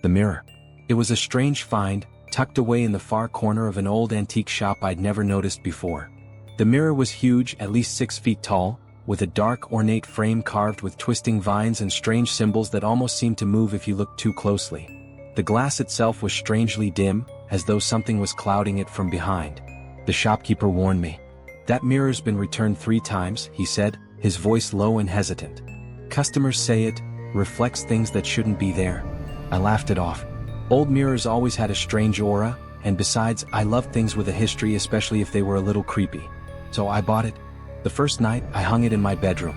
The mirror. It was a strange find, tucked away in the far corner of an old antique shop I'd never noticed before. The mirror was huge, at least 6 feet tall, with a dark, ornate frame carved with twisting vines and strange symbols that almost seemed to move if you looked too closely. The glass itself was strangely dim, as though something was clouding it from behind. The shopkeeper warned me. "That mirror's been returned 3 times, he said, his voice low and hesitant. "Customers say it reflects things that shouldn't be there." I laughed it off. Old mirrors always had a strange aura, and besides, I loved things with a history, especially if they were a little creepy. So I bought it. The first night, I hung it in my bedroom.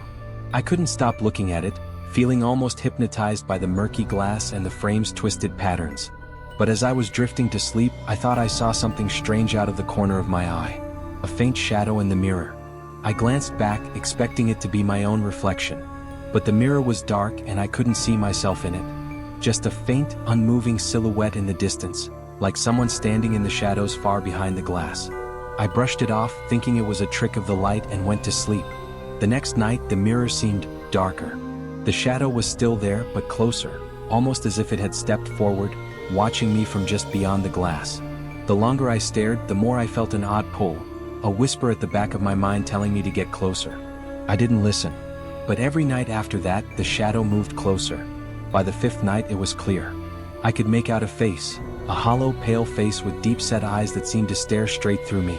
I couldn't stop looking at it, feeling almost hypnotized by the murky glass and the frame's twisted patterns. But as I was drifting to sleep, I thought I saw something strange out of the corner of my eye. A faint shadow in the mirror. I glanced back, expecting it to be my own reflection. But the mirror was dark and I couldn't see myself in it. Just a faint, unmoving silhouette in the distance, like someone standing in the shadows far behind the glass. I brushed it off, thinking it was a trick of the light, and went to sleep. The next night, the mirror seemed darker. The shadow was still there, but closer, almost as if it had stepped forward, watching me from just beyond the glass. The longer I stared, the more I felt an odd pull, a whisper at the back of my mind telling me to get closer. I didn't listen. But every night after that, the shadow moved closer. By the 5th night, it was clear. I could make out a face, a hollow, pale face with deep-set eyes that seemed to stare straight through me.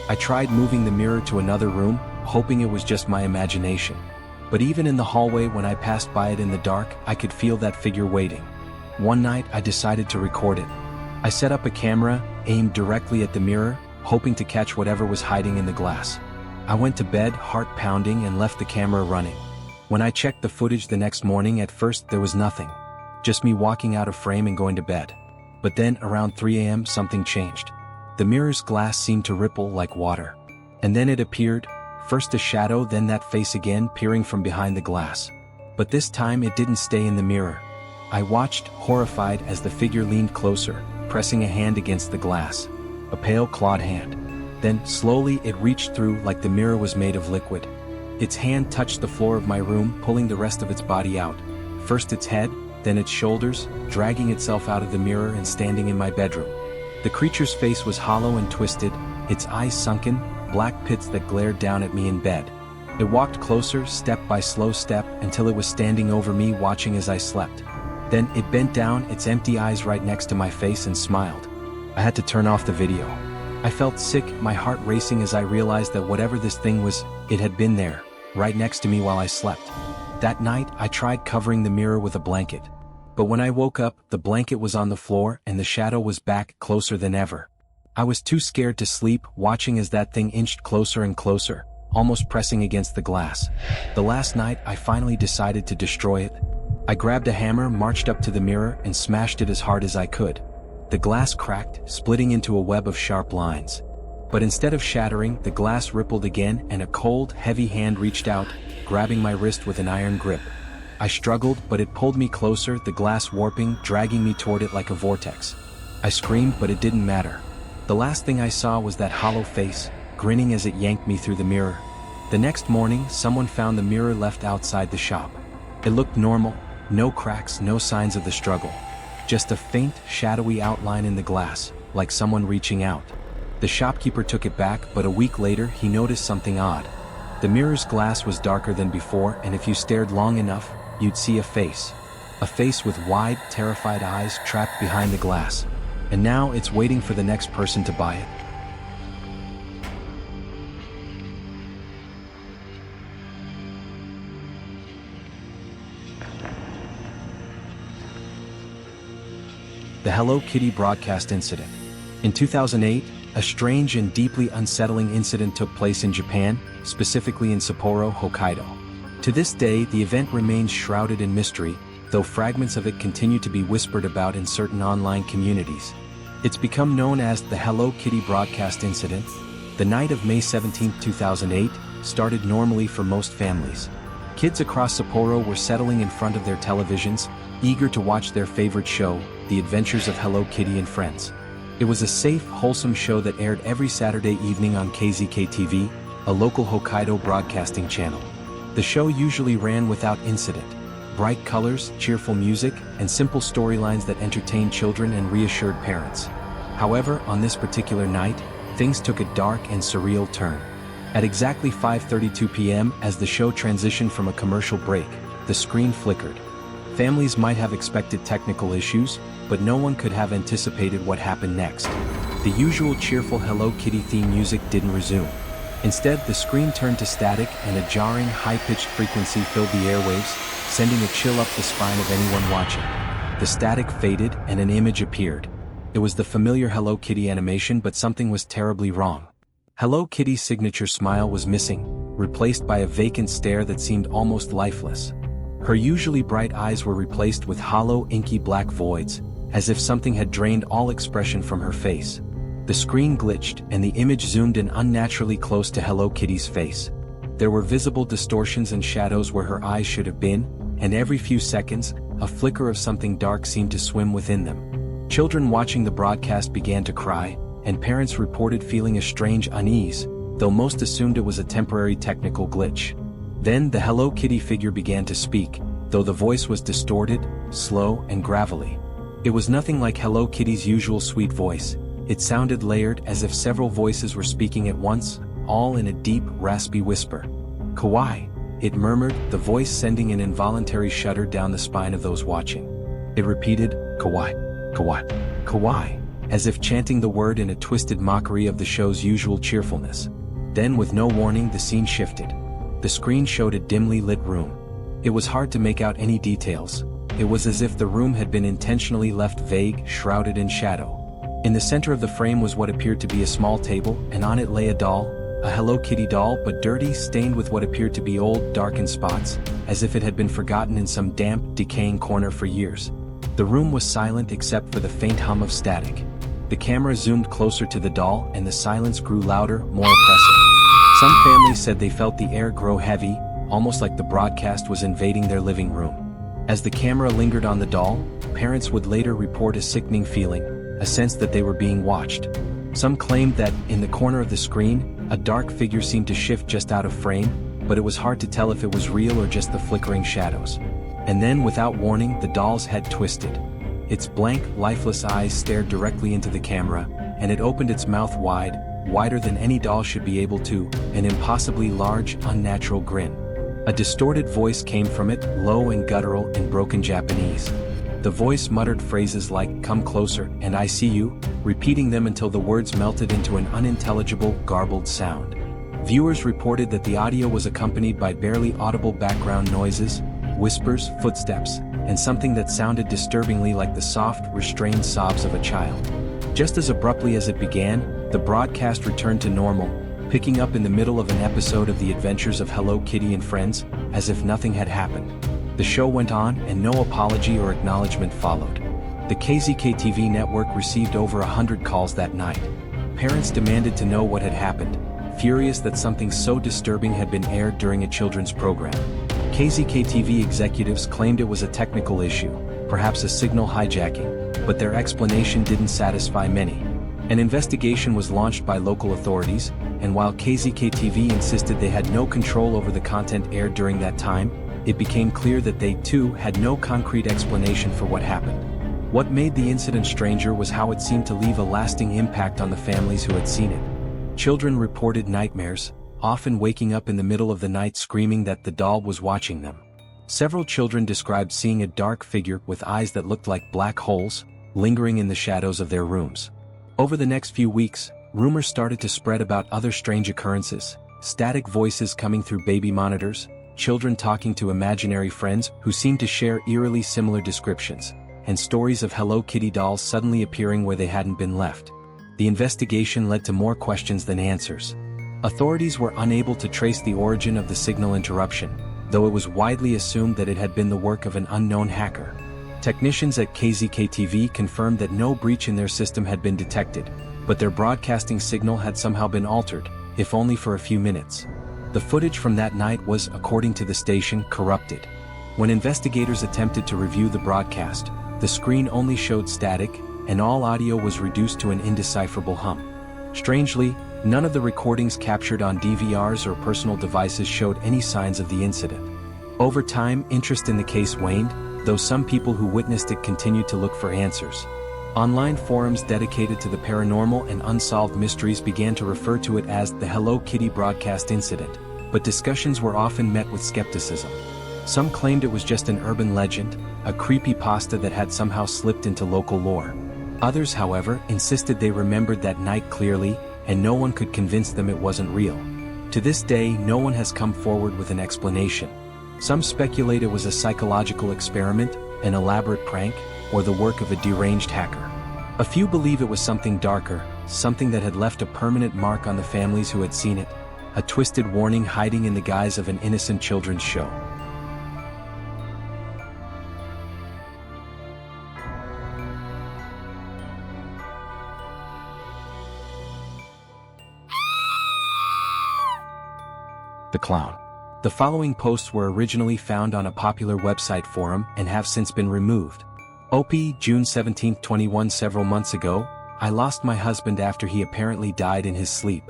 I tried moving the mirror to another room, hoping it was just my imagination. But even in the hallway, when I passed by it in the dark, I could feel that figure waiting. One night, I decided to record it. I set up a camera, aimed directly at the mirror, hoping to catch whatever was hiding in the glass. I went to bed, heart pounding, and left the camera running. When I checked the footage the next morning, at first there was nothing. Just me walking out of frame and going to bed. But then, around 3 a.m., something changed. The mirror's glass seemed to ripple like water. And then it appeared, first a shadow, then that face again, peering from behind the glass. But this time it didn't stay in the mirror. I watched, horrified, as the figure leaned closer, pressing a hand against the glass. A pale, clawed hand. Then, slowly, it reached through like the mirror was made of liquid. Its hand touched the floor of my room, pulling the rest of its body out. First its head, then its shoulders, dragging itself out of the mirror and standing in my bedroom. The creature's face was hollow and twisted, its eyes sunken, black pits that glared down at me in bed. It walked closer, step by slow step, until it was standing over me, watching as I slept. Then it bent down, its empty eyes right next to my face, and smiled. I had to turn off the video. I felt sick, my heart racing as I realized that whatever this thing was, it had been there, right next to me while I slept. That night, I tried covering the mirror with a blanket. But when I woke up, the blanket was on the floor and the shadow was back, closer than ever. I was too scared to sleep, watching as that thing inched closer and closer, almost pressing against the glass. The last night, I finally decided to destroy it. I grabbed a hammer, marched up to the mirror, and smashed it as hard as I could. The glass cracked, splitting into a web of sharp lines. But instead of shattering, the glass rippled again, and a cold, heavy hand reached out, grabbing my wrist with an iron grip. I struggled, but it pulled me closer, the glass warping, dragging me toward it like a vortex. I screamed, but it didn't matter. The last thing I saw was that hollow face, grinning as it yanked me through the mirror. The next morning, someone found the mirror left outside the shop. It looked normal, no cracks, no signs of the struggle. Just a faint, shadowy outline in the glass, like someone reaching out. The shopkeeper took it back, but a week later he noticed something odd. The mirror's glass was darker than before, and if you stared long enough, you'd see a face. A face with wide, terrified eyes trapped behind the glass. And now it's waiting for the next person to buy it. The Hello Kitty broadcast incident. In 2008, a strange and deeply unsettling incident took place in Japan, specifically in Sapporo, Hokkaido. To this day, the event remains shrouded in mystery, though fragments of it continue to be whispered about in certain online communities. It's become known as the Hello Kitty broadcast incident. The night of May 17, 2008, started normally for most families. Kids across Sapporo were settling in front of their televisions, eager to watch their favorite show, The Adventures of Hello Kitty and Friends. It was a safe, wholesome show that aired every Saturday evening on KZK-TV, a local Hokkaido broadcasting channel. The show usually ran without incident. bright colors, cheerful music, and simple storylines that entertained children and reassured parents. However, on this particular night, things took a dark and surreal turn. At exactly 5:32 p.m., as the show transitioned from a commercial break, the screen flickered. Families might have expected technical issues, but no one could have anticipated what happened next. The usual cheerful Hello Kitty theme music didn't resume. Instead, the screen turned to static, and a jarring, high-pitched frequency filled the airwaves, sending a chill up the spine of anyone watching. The static faded, and an image appeared. It was the familiar Hello Kitty animation, but something was terribly wrong. Hello Kitty's signature smile was missing, replaced by a vacant stare that seemed almost lifeless. Her usually bright eyes were replaced with hollow, inky black voids, as if something had drained all expression from her face. The screen glitched, and the image zoomed in unnaturally close to Hello Kitty's face. There were visible distortions and shadows where her eyes should have been, and every few seconds, a flicker of something dark seemed to swim within them. Children watching the broadcast began to cry, and parents reported feeling a strange unease, though most assumed it was a temporary technical glitch. Then the Hello Kitty figure began to speak, though the voice was distorted, slow, and gravelly. It was nothing like Hello Kitty's usual sweet voice. It sounded layered, as if several voices were speaking at once, all in a deep, raspy whisper. "Kawaii," it murmured, the voice sending an involuntary shudder down the spine of those watching. It repeated, "Kawaii, kawaii, kawaii," as if chanting the word in a twisted mockery of the show's usual cheerfulness. Then, with no warning, the scene shifted. The screen showed a dimly lit room. It was hard to make out any details. It was as if the room had been intentionally left vague, shrouded in shadow. In the center of the frame was what appeared to be a small table, and on it lay a doll, a Hello Kitty doll, but dirty, stained with what appeared to be old, darkened spots, as if it had been forgotten in some damp, decaying corner for years. The room was silent except for the faint hum of static. The camera zoomed closer to the doll, and the silence grew louder, more oppressive. Some families said they felt the air grow heavy, almost like the broadcast was invading their living room. As the camera lingered on the doll, parents would later report a sickening feeling, a sense that they were being watched. Some claimed that, in the corner of the screen, a dark figure seemed to shift just out of frame, but it was hard to tell if it was real or just the flickering shadows. And then, without warning, the doll's head twisted. Its blank, lifeless eyes stared directly into the camera, and it opened its mouth wide, wider than any doll should be able to, an impossibly large, unnatural grin. A distorted voice came from it, low and guttural in broken Japanese. The voice muttered phrases like, "Come closer," and "I see you," repeating them until the words melted into an unintelligible, garbled sound. Viewers reported that the audio was accompanied by barely audible background noises, whispers, footsteps, and something that sounded disturbingly like the soft, restrained sobs of a child. Just as abruptly as it began, the broadcast returned to normal, picking up in the middle of an episode of The Adventures of Hello Kitty and Friends, as if nothing had happened. The show went on, and no apology or acknowledgement followed. The KZK-TV network received over 100 calls that night. Parents demanded to know what had happened, furious that something so disturbing had been aired during a children's program. KZK-TV executives claimed it was a technical issue, perhaps a signal hijacking, but their explanation didn't satisfy many. An investigation was launched by local authorities, and while KZK-TV insisted they had no control over the content aired during that time, it became clear that they, too, had no concrete explanation for what happened. What made the incident stranger was how it seemed to leave a lasting impact on the families who had seen it. Children reported nightmares, often waking up in the middle of the night screaming that the doll was watching them. Several children described seeing a dark figure with eyes that looked like black holes, lingering in the shadows of their rooms. Over the next few weeks, rumors started to spread about other strange occurrences, static voices coming through baby monitors, children talking to imaginary friends who seemed to share eerily similar descriptions, and stories of Hello Kitty dolls suddenly appearing where they hadn't been left. The investigation led to more questions than answers. Authorities were unable to trace the origin of the signal interruption, though it was widely assumed that it had been the work of an unknown hacker. Technicians at KZK-TV confirmed that no breach in their system had been detected, but their broadcasting signal had somehow been altered, if only for a few minutes. The footage from that night was, according to the station, corrupted. When investigators attempted to review the broadcast, the screen only showed static, and all audio was reduced to an indecipherable hum. Strangely, none of the recordings captured on DVRs or personal devices showed any signs of the incident. Over time, interest in the case waned, though some people who witnessed it continued to look for answers. Online forums dedicated to the paranormal and unsolved mysteries began to refer to it as the Hello Kitty broadcast incident, but discussions were often met with skepticism. Some claimed it was just an urban legend, a creepypasta that had somehow slipped into local lore. Others, however, insisted they remembered that night clearly, and no one could convince them it wasn't real. To this day, no one has come forward with an explanation. Some speculate it was a psychological experiment, an elaborate prank, or the work of a deranged hacker. A few believe it was something darker, something that had left a permanent mark on the families who had seen it, a twisted warning hiding in the guise of an innocent children's show. The clown. The following posts were originally found on a popular website forum and have since been removed. OP, June 17, 21. Several months ago, I lost my husband after he apparently died in his sleep.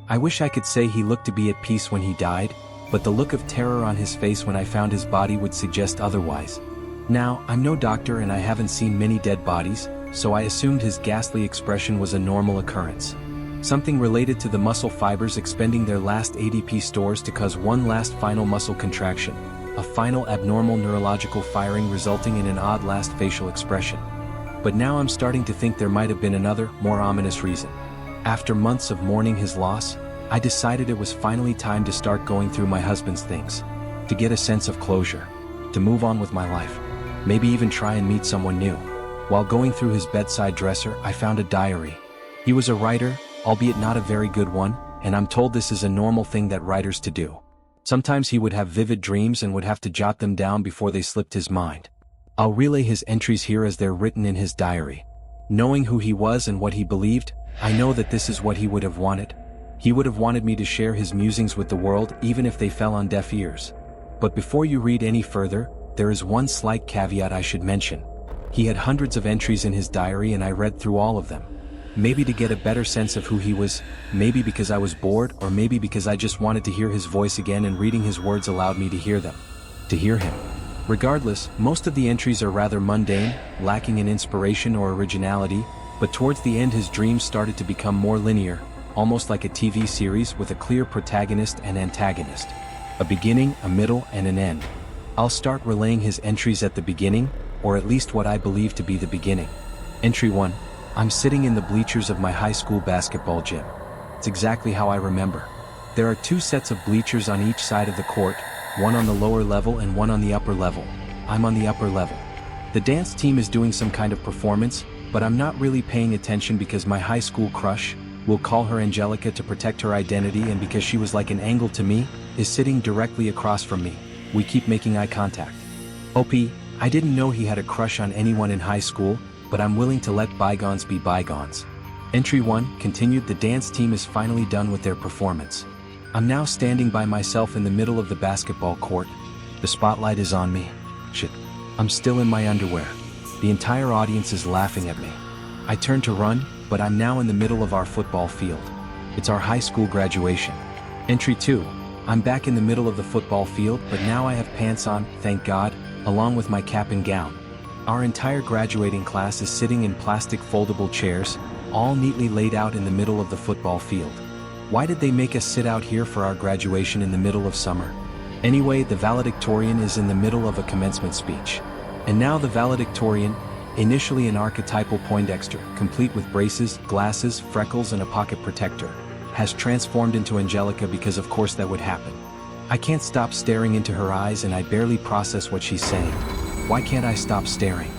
I wish I could say he looked to be at peace when he died, but the look of terror on his face when I found his body would suggest otherwise. Now, I'm no doctor and I haven't seen many dead bodies, so I assumed his ghastly expression was a normal occurrence. Something related to the muscle fibers expending their last ADP stores to cause one last final muscle contraction, a final abnormal neurological firing resulting in an odd last facial expression. But now I'm starting to think there might have been another, more ominous reason. After months of mourning his loss, I decided it was finally time to start going through my husband's things. To get a sense of closure. To move on with my life. Maybe even try and meet someone new. While going through his bedside dresser, I found a diary. He was a writer, albeit not a very good one, and I'm told this is a normal thing that writers to do. Sometimes he would have vivid dreams and would have to jot them down before they slipped his mind. I'll relay his entries here as they're written in his diary. Knowing who he was and what he believed, I know that this is what he would have wanted. He would have wanted me to share his musings with the world even if they fell on deaf ears. But before you read any further, there is one slight caveat I should mention. He had hundreds of entries in his diary and I read through all of them. Maybe to get a better sense of who he was, maybe because I was bored, or maybe because I just wanted to hear his voice again and reading his words allowed me to hear them. To hear him. Regardless, most of the entries are rather mundane, lacking in inspiration or originality, but towards the end his dreams started to become more linear, almost like a TV series with a clear protagonist and antagonist. A beginning, a middle, and an end. I'll start relaying his entries at the beginning, or at least what I believe to be the beginning. Entry 1. I'm sitting in the bleachers of my high school basketball gym. It's exactly how I remember. There are two sets of bleachers on each side of the court, one on the lower level and one on the upper level. I'm on the upper level. The dance team is doing some kind of performance, but I'm not really paying attention because my high school crush, we'll call her Angelica to protect her identity and because she was like an angel to me, is sitting directly across from me. We keep making eye contact. OP, I didn't know he had a crush on anyone in high school, but I'm willing to let bygones be bygones. Entry 1 continued. The dance team is finally done with their performance. I'm now standing by myself in the middle of the basketball court. The spotlight is on me. Shit. I'm still in my underwear. The entire audience is laughing at me. I turn to run, but I'm now in the middle of our football field. It's our high school graduation. Entry 2. I'm back in the middle of the football field, but now I have pants on, thank God, along with my cap and gown. Our entire graduating class is sitting in plastic foldable chairs, all neatly laid out in the middle of the football field. Why did they make us sit out here for our graduation in the middle of summer? Anyway, the valedictorian is in the middle of a commencement speech. And now the valedictorian, initially an archetypal Poindexter, complete with braces, glasses, freckles and a pocket protector, has transformed into Angelica because of course that would happen. I can't stop staring into her eyes and I barely process what she's saying. Why can't I stop staring?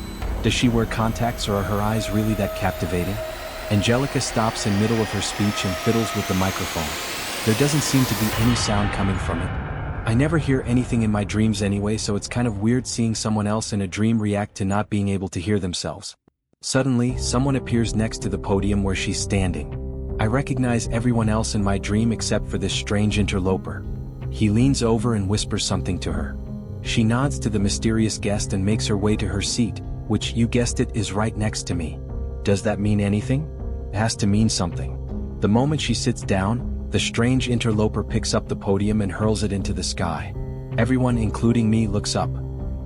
Does she wear contacts or are her eyes really that captivating? Angelica stops in middle of her speech and fiddles with the microphone. There doesn't seem to be any sound coming from it. I never hear anything in my dreams anyway, so it's kind of weird seeing someone else in a dream react to not being able to hear themselves. Suddenly, someone appears next to the podium where she's standing. I recognize everyone else in my dream except for this strange interloper. He leans over and whispers something to her. She nods to the mysterious guest and makes her way to her seat, which, you guessed it, is right next to me. Does that mean anything? It has to mean something. The moment she sits down, the strange interloper picks up the podium and hurls it into the sky. Everyone, including me, looks up.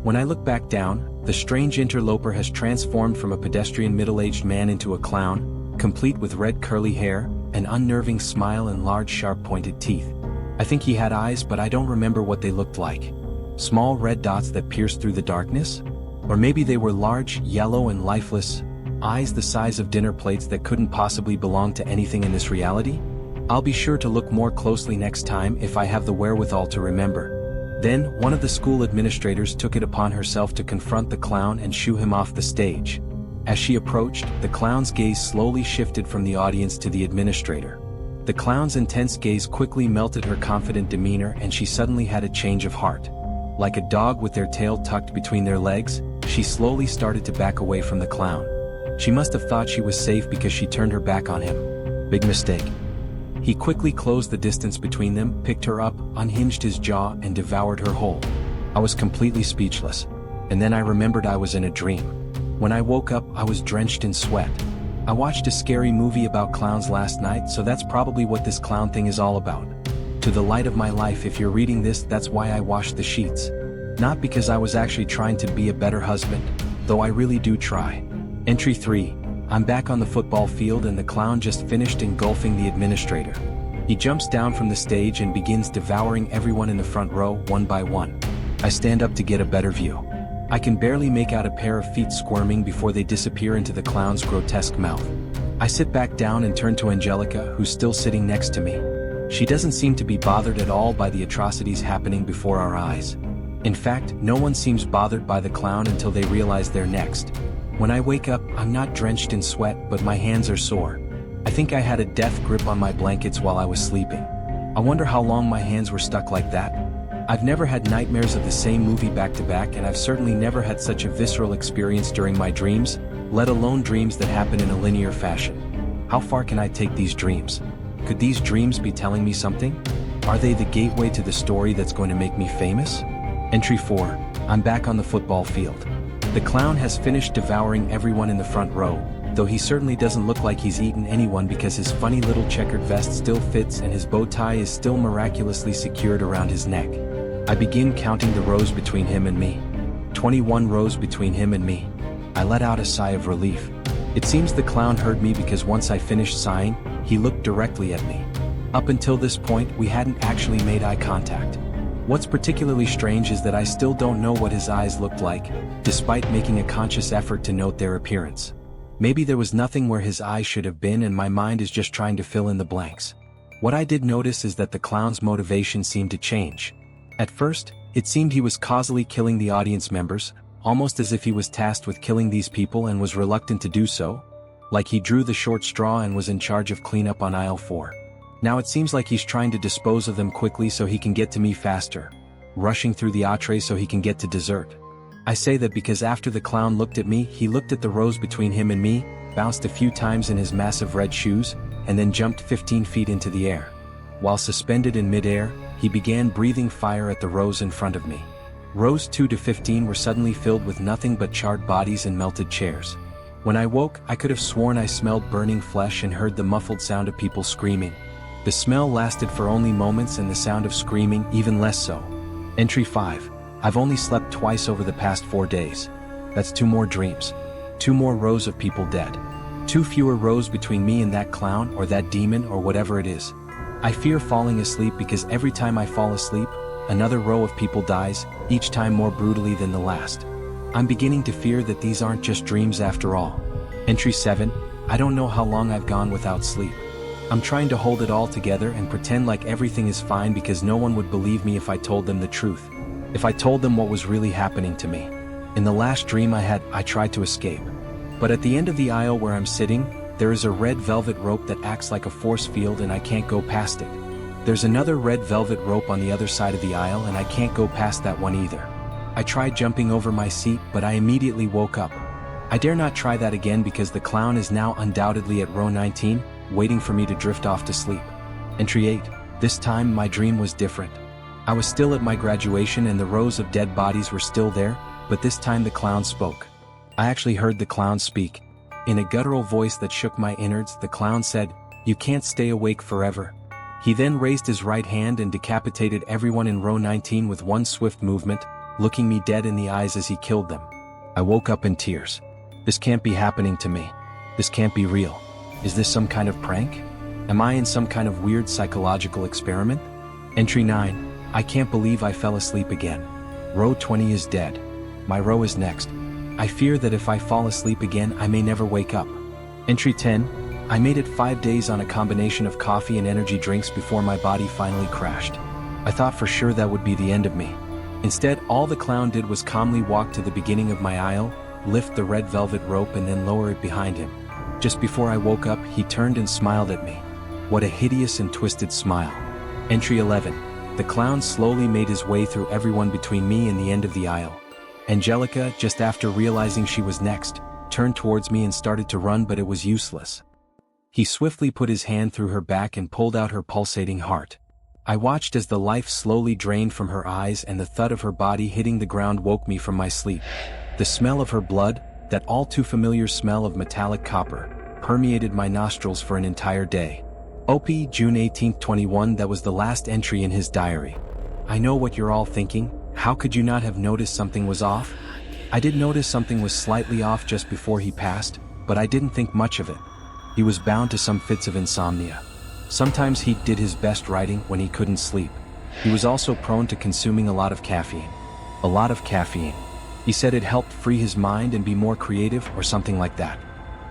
When I look back down, the strange interloper has transformed from a pedestrian middle-aged man into a clown, complete with red curly hair, an unnerving smile and large sharp-pointed teeth. I think he had eyes, but I don't remember what they looked like. Small red dots that pierced through the darkness? Or maybe they were large, yellow and lifeless, eyes the size of dinner plates that couldn't possibly belong to anything in this reality? I'll be sure to look more closely next time if I have the wherewithal to remember. Then, one of the school administrators took it upon herself to confront the clown and shoo him off the stage. As she approached, the clown's gaze slowly shifted from the audience to the administrator. The clown's intense gaze quickly melted her confident demeanor, and she suddenly had a change of heart. Like a dog with their tail tucked between their legs, she slowly started to back away from the clown. She must have thought she was safe because she turned her back on him. Big mistake. He quickly closed the distance between them, picked her up, unhinged his jaw, and devoured her whole. I was completely speechless. And then I remembered I was in a dream. When I woke up, I was drenched in sweat. I watched a scary movie about clowns last night, so that's probably what this clown thing is all about. To the light of my life, if you're reading this, that's why I washed the sheets. Not because I was actually trying to be a better husband, though I really do try. Entry 3. I'm back on the football field and the clown just finished engulfing the administrator. He jumps down from the stage and begins devouring everyone in the front row, one by one. I stand up to get a better view. I can barely make out a pair of feet squirming before they disappear into the clown's grotesque mouth. I sit back down and turn to Angelica, who's still sitting next to me. She doesn't seem to be bothered at all by the atrocities happening before our eyes. In fact, no one seems bothered by the clown until they realize they're next. When I wake up, I'm not drenched in sweat, but my hands are sore. I think I had a death grip on my blankets while I was sleeping. I wonder how long my hands were stuck like that. I've never had nightmares of the same movie back to back, and I've certainly never had such a visceral experience during my dreams, let alone dreams that happen in a linear fashion. How far can I take these dreams? Could these dreams be telling me something? Are they the gateway to the story that's going to make me famous? Entry 4. I'm back on the football field. The clown has finished devouring everyone in the front row, though he certainly doesn't look like he's eaten anyone because his funny little checkered vest still fits and his bow tie is still miraculously secured around his neck. I begin counting the rows between him and me. 21 rows between him and me. I let out a sigh of relief. It seems the clown heard me because once I finished sighing, he looked directly at me. Up until this point, we hadn't actually made eye contact. What's particularly strange is that I still don't know what his eyes looked like, despite making a conscious effort to note their appearance. Maybe there was nothing where his eyes should have been and my mind is just trying to fill in the blanks. What I did notice is that the clown's motivation seemed to change. At first, it seemed he was causally killing the audience members, almost as if he was tasked with killing these people and was reluctant to do so. Like he drew the short straw and was in charge of cleanup on aisle 4. Now it seems like he's trying to dispose of them quickly so he can get to me faster. Rushing through the entree so he can get to dessert. I say that because after the clown looked at me, he looked at the rows between him and me, bounced a few times in his massive red shoes, and then jumped 15 feet into the air. While suspended in midair, he began breathing fire at the rows in front of me. Rows 2 to 15 were suddenly filled with nothing but charred bodies and melted chairs. When I woke, I could have sworn I smelled burning flesh and heard the muffled sound of people screaming. The smell lasted for only moments and the sound of screaming even less so. Entry 5. I've only slept twice over the past 4 days. That's 2 more dreams. 2 more rows of people dead. 2 fewer rows between me and that clown or that demon or whatever it is. I fear falling asleep because every time I fall asleep, another row of people dies, each time more brutally than the last. I'm beginning to fear that these aren't just dreams after all. Entry 7. I don't know how long I've gone without sleep. I'm trying to hold it all together and pretend like everything is fine because no one would believe me if I told them the truth. If I told them what was really happening to me. In the last dream I had, I tried to escape. But at the end of the aisle where I'm sitting, there is a red velvet rope that acts like a force field and I can't go past it. There's another red velvet rope on the other side of the aisle and I can't go past that one either. I tried jumping over my seat, but I immediately woke up. I dare not try that again because the clown is now undoubtedly at row 19, waiting for me to drift off to sleep. Entry 8. This time my dream was different. I was still at my graduation and the rows of dead bodies were still there, but this time the clown spoke. I actually heard the clown speak. In a guttural voice that shook my innards, the clown said, "You can't stay awake forever. He then raised his right hand and decapitated everyone in row 19 with one swift movement, looking me dead in the eyes as he killed them. I woke up in tears. This can't be happening to me. This can't be real. Is this some kind of prank? Am I in some kind of weird psychological experiment? Entry 9. I can't believe I fell asleep again. Row 20 is dead. My row is next. I fear that if I fall asleep again I may never wake up. Entry 10. I made it 5 days on a combination of coffee and energy drinks before my body finally crashed. I thought for sure that would be the end of me. Instead, all the clown did was calmly walk to the beginning of my aisle, lift the red velvet rope and then lower it behind him. Just before I woke up, he turned and smiled at me. What a hideous and twisted smile. Entry 11. The clown slowly made his way through everyone between me and the end of the aisle. Angelica, just after realizing she was next, turned towards me and started to run, but it was useless. He swiftly put his hand through her back and pulled out her pulsating heart. I watched as the life slowly drained from her eyes and the thud of her body hitting the ground woke me from my sleep. The smell of her blood, that all too familiar smell of metallic copper, permeated my nostrils for an entire day. OP, June 18, 21. That was the last entry in his diary. I know what you're all thinking. How could you not have noticed something was off? I did notice something was slightly off just before he passed, but I didn't think much of it. He was bound to some fits of insomnia. Sometimes he did his best writing when he couldn't sleep. He was also prone to consuming a lot of caffeine. A lot of caffeine. He said it helped free his mind and be more creative or something like that.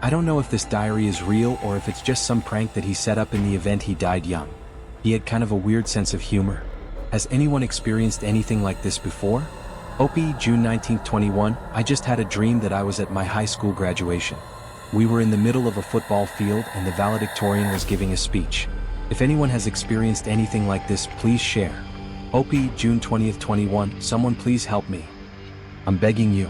I don't know if this diary is real or if it's just some prank that he set up in the event he died young. He had kind of a weird sense of humor. Has anyone experienced anything like this before? OP, June 19, 21. I just had a dream that I was at my high school graduation. We were in the middle of a football field and the valedictorian was giving a speech. If anyone has experienced anything like this, please share. OP, June 20th, 21. Someone please help me. I'm begging you.